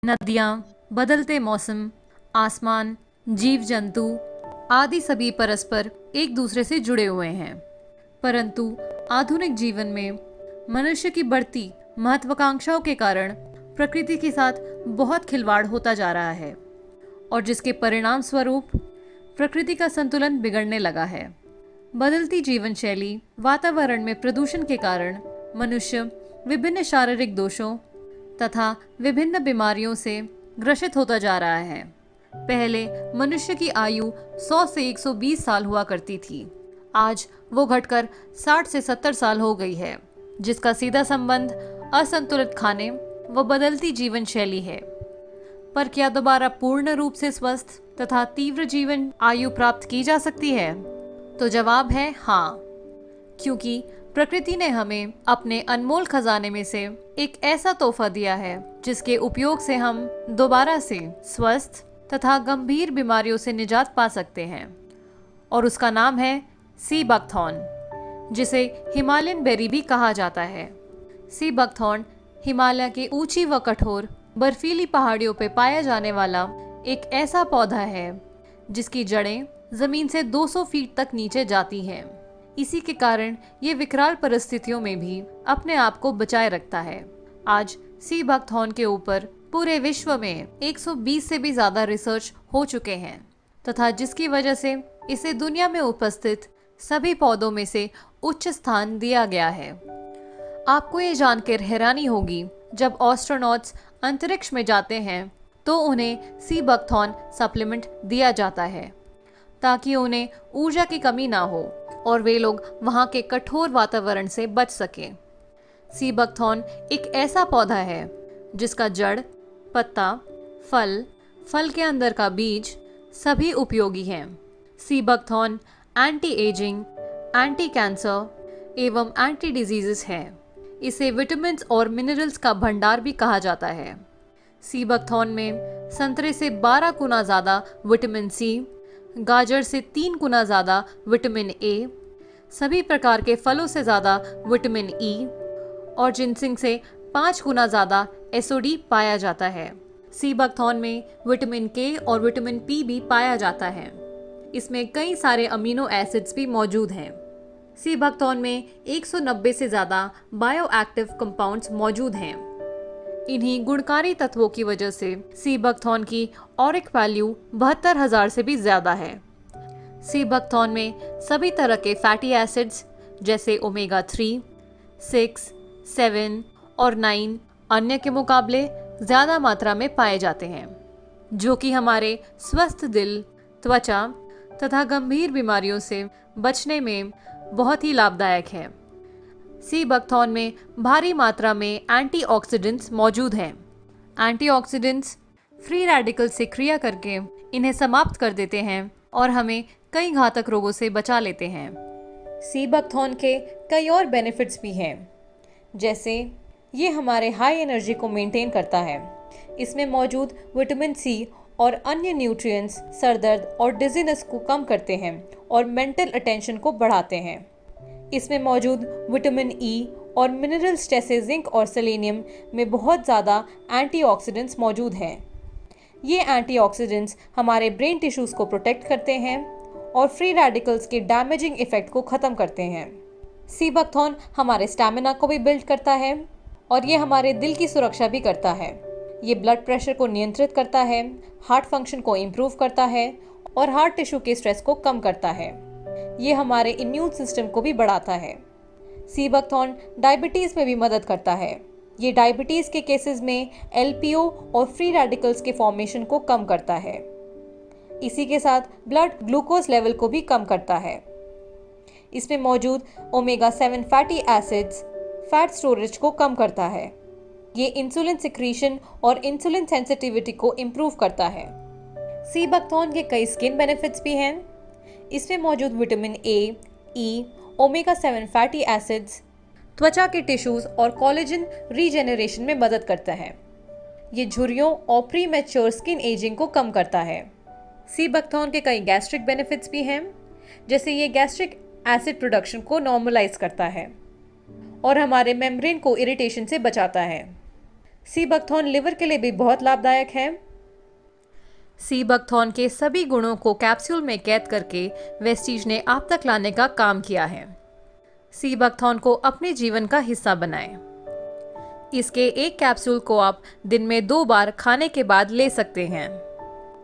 नदियाँ, बदलते मौसम, आसमान, जीव जंतु आदि सभी परस्पर एक दूसरे से जुड़े हुए हैं। परंतु आधुनिक जीवन में मनुष्य की बढ़ती महत्वाकांक्षाओं के कारण प्रकृति के साथ बहुत खिलवाड़ होता जा रहा है और जिसके परिणाम स्वरूप प्रकृति का संतुलन बिगड़ने लगा है। बदलती जीवन शैली, वातावरण में प्रदूषण के कारण मनुष्य विभिन्न शारीरिक दोषों तथा विभिन्न बीमारियों से ग्रसित होता जा रहा है। पहले मनुष्य की आयु 100 से 120 साल हुआ करती थी। आज वो घटकर 60 से 70 साल हो गई है, जिसका सीधा संबंध असंतुलित खाने व बदलती जीवन शैली है। पर क्या दोबारा पूर्ण रूप से स्वस्थ तथा तीव्र जीवन आयु प्राप्त की जा सकती है? तो जवाब है हाँ, क्योंकि प्रकृति ने हमें अपने अनमोल खजाने में से एक ऐसा तोहफा दिया है जिसके उपयोग से हम दोबारा से स्वस्थ तथा गंभीर बीमारियों से निजात पा सकते हैं, और उसका नाम है सी बकथॉर्न, जिसे हिमालयन बेरी भी कहा जाता है। सी बकथॉर्न हिमालय की ऊंची व कठोर बर्फीली पहाड़ियों पर पाया जाने वाला एक ऐसा पौधा है जिसकी जड़ें जमीन से 200 फीट तक नीचे जाती हैं। इसी के कारण ये विकराल परिस्थितियों में भी अपने आप को बचाए रखता है। आज सी बकथॉर्न के ऊपर पूरे विश्व में 120 से भी ज्यादा रिसर्च हो चुके हैं तथा जिसकी वजह से इसे दुनिया में उपस्थित सभी पौधों में से उच्च स्थान दिया गया है। आपको ये जानकर हैरानी होगी, जब एस्ट्रोनॉट्स अंतरिक्ष में जाते हैं तो उन्हें सी बकथॉर्न सप्लीमेंट दिया जाता है ताकि उन्हें ऊर्जा की कमी ना हो और वे लोग वहाँ के कठोर वातावरण से बच सकें। सी बकथॉर्न एक ऐसा पौधा है जिसका जड़, पत्ता, फल के अंदर का बीज सभी उपयोगी हैं। Sea buckthorn anti ageing, anti cancer एवं एंटी डिजीजेस है। इसे विटामिन्स और मिनरल्स का भंडार भी कहा जाता है। सी बकथॉर्न में संतरे से 12 गुना ज़्यादा विटामिन सी, गाजर से 3 गुना ज़्यादा विटामिन ए, सभी प्रकार के फलों से ज़्यादा विटामिन ई और जिनसिंग से 5 गुना ज़्यादा एसओडी पाया जाता है। सी बकथॉर्न में विटामिन के और विटामिन पी भी पाया जाता है। इसमें कई सारे अमीनो एसिड्स भी मौजूद हैं। सी बकथॉर्न में 190 से ज़्यादा बायोएक्टिव कंपाउंड्स मौजूद हैं। इन्हीं गुणकारी तत्वों की वजह से सी बकथॉर्न की ऑरिक वैल्यू 72,000 से भी ज़्यादा है। सी बकथॉर्न में सभी तरह के फैटी एसिड्स जैसे ओमेगा 3, 6, 7 और 9 अन्य के मुकाबले ज़्यादा मात्रा में पाए जाते हैं, जो कि हमारे स्वस्थ दिल, त्वचा तथा गंभीर बीमारियों से बचने में बहुत ही लाभदायक है। सी बकथॉर्न में भारी मात्रा में एंटीऑक्सीडेंट्स मौजूद हैं। एंटीऑक्सीडेंट्स फ्री रेडिकल से क्रिया करके इन्हें समाप्त कर देते हैं और हमें कई घातक रोगों से बचा लेते हैं। सी बकथॉर्न के कई और बेनिफिट्स भी हैं, जैसे ये हमारे हाई एनर्जी को मेंटेन करता है। इसमें मौजूद विटामिन सी और अन्य न्यूट्रिएंट्स सरदर्द और डिजीनेस को कम करते हैं और मेंटल अटेंशन को बढ़ाते हैं। इसमें मौजूद विटामिन ई और मिनरल्स जैसे जिंक और सेलेनियम में बहुत ज़्यादा एंटीऑक्सीडेंट्स मौजूद हैं। ये एंटीऑक्सीडेंट्स हमारे ब्रेन टिश्यूज़ को प्रोटेक्ट करते हैं और फ्री रेडिकल्स के डैमेजिंग इफेक्ट को ख़त्म करते हैं। सी बकथॉर्न हमारे स्टैमिना को भी बिल्ड करता है और ये हमारे दिल की सुरक्षा भी करता है। ये ब्लड प्रेशर को नियंत्रित करता है, हार्ट फंक्शन को इम्प्रूव करता है और हार्ट टिश्यू के स्ट्रेस को कम करता है। ये हमारे इम्यून सिस्टम को भी बढ़ाता है। सी बकथॉर्न डायबिटीज़ में भी मदद करता है। ये डायबिटीज़ के केसेस में एलपीओ और फ्री रेडिकल्स के फॉर्मेशन को कम करता है। इसी के साथ ब्लड ग्लूकोज लेवल को भी कम करता है। इसमें मौजूद omega 7 fatty acids fat storage को कम करता है। ये इंसुलिन सिक्रीशन और इंसुलिन सेंसिटिविटी को इम्प्रूव करता है। सी बकथॉर्न के कई स्किन बेनिफिट्स भी हैं। इसमें मौजूद vitamin A, E, omega 7 fatty acids त्वचा के टिश्यूज और कोलेजन रीजेनरेशन में मदद करता है। ये झुर्रियों और प्री मैच्योर स्किन एजिंग को कम करता है। सी बकथॉर्न के कई गैस्ट्रिक बेनिफिट्स भी हैं, जैसे ये गैस्ट्रिक एसिड प्रोडक्शन को नॉर्मलाइज करता है और हमारे मेम्ब्रेन को इरिटेशन से बचाता है। सी बकथॉर्न लिवर के लिए भी बहुत लाभदायक है। सी बकथॉर्न के सभी गुणों को कैप्सूल में कैद करके वेस्टीज ने आप तक लाने का काम किया है। सी बकथॉर्न को अपने जीवन का हिस्सा बनाएं। इसके एक कैप्सूल को आप दिन में 2 बार खाने के बाद ले सकते हैं।